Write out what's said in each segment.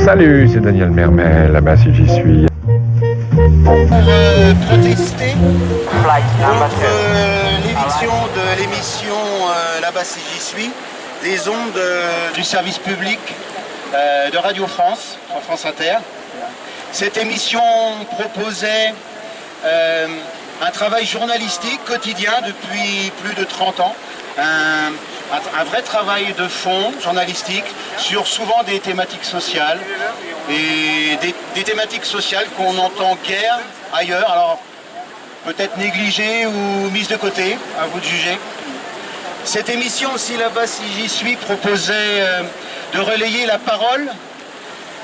Salut, c'est Daniel Mermel, là-bas si j'y suis. Pour protester contre l'éviction de l'émission Là-bas si j'y suis, des ondes du service public de Radio France, sur France Inter. Cette émission proposait un travail journalistique quotidien depuis plus de 30 ans, un vrai travail de fond journalistique sur souvent des thématiques sociales et des thématiques sociales qu'on entend guère ailleurs, alors peut-être négligées ou mises de côté, à vous de juger. Cette émission aussi Là-bas si j'y suis proposait de relayer la parole,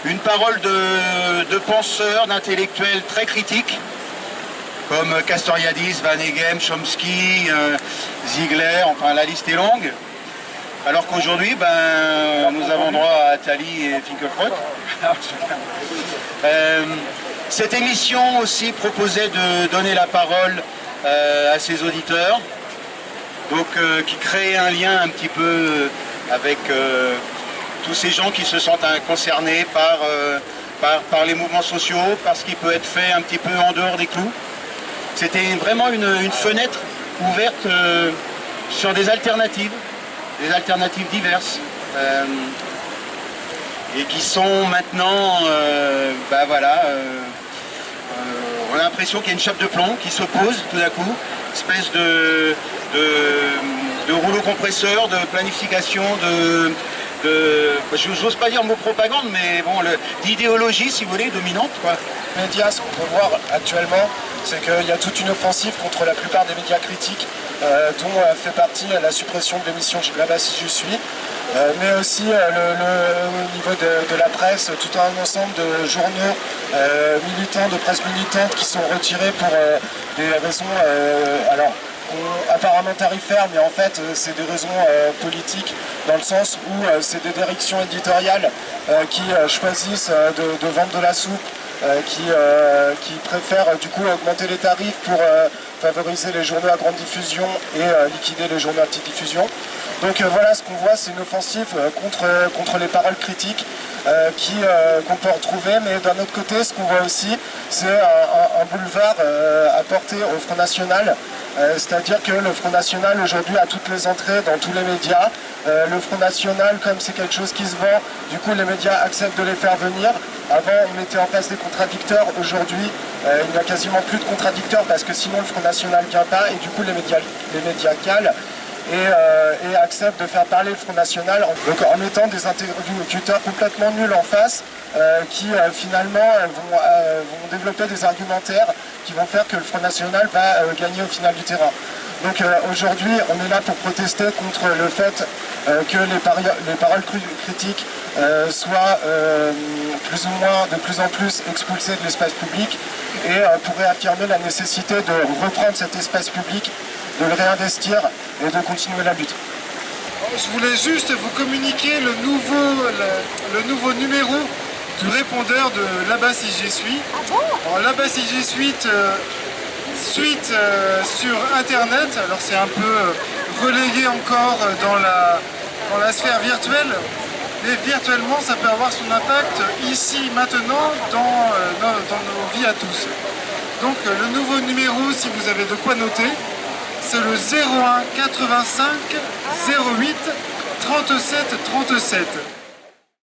une parole de penseurs, d'intellectuels très critiques, comme Castoriadis, Van Hegem, Chomsky, Ziegler, enfin la liste est longue. Alors qu'aujourd'hui, nous avons droit à Attali et Finkielkraut. Cette émission aussi proposait de donner la parole à ses auditeurs, donc qui crée un lien un petit peu avec tous ces gens qui se sentent concernés par les mouvements sociaux, par ce qui peut être fait un petit peu en dehors des clous. C'était vraiment une fenêtre ouverte sur des alternatives diverses, et qui sont maintenant, on a l'impression qu'il y a une chape de plomb qui se pose tout d'un coup, espèce de rouleau compresseur, de planification, j'ose pas dire le mot propagande, mais bon, d'idéologie, si vous voulez, dominante, quoi. Les médias, ce qu'on peut voir actuellement, c'est qu'il y a toute une offensive contre la plupart des médias critiques, dont fait partie la suppression de l'émission Là-bas si je suis, mais aussi au niveau de la presse, tout un ensemble de journaux militants, de presse militante qui sont retirés pour des raisons apparemment tarifaires, mais en fait c'est des raisons politiques, dans le sens où c'est des directions éditoriales qui choisissent de vendre de la soupe, qui préfèrent du coup augmenter les tarifs pour favoriser les journaux à grande diffusion et liquider les journaux à petite diffusion. Donc voilà, ce qu'on voit, c'est une offensive contre les paroles critiques qu'on peut retrouver, mais d'un autre côté, ce qu'on voit aussi, c'est un boulevard apporté au Front National, c'est-à-dire que le Front National aujourd'hui a toutes les entrées dans tous les médias. Le Front National, comme c'est quelque chose qui se vend, du coup les médias acceptent de les faire venir. Avant on mettait en place des contradicteurs, aujourd'hui il n'y a quasiment plus de contradicteurs parce que sinon le Front National ne vient pas, et du coup les médias calent et acceptent de faire parler le Front National en mettant des interlocuteurs complètement nuls en face qui finalement vont développer des argumentaires qui vont faire que le Front National va gagner au final du terrain. Donc aujourd'hui, on est là pour protester contre le fait que les paroles critiques soient de plus en plus expulsées de l'espace public, et pour réaffirmer la nécessité de reprendre cet espace public, de le réinvestir et de continuer la lutte. Je voulais juste vous communiquer le nouveau numéro du répondeur de Là-bas si j'y suis. Alors, Là-bas si j'y suis, suite sur internet, alors c'est un peu relayé encore dans la sphère virtuelle, mais virtuellement ça peut avoir son impact ici maintenant dans nos vies à tous. Donc le nouveau numéro, si vous avez de quoi noter, c'est le 01 85 08 37 37.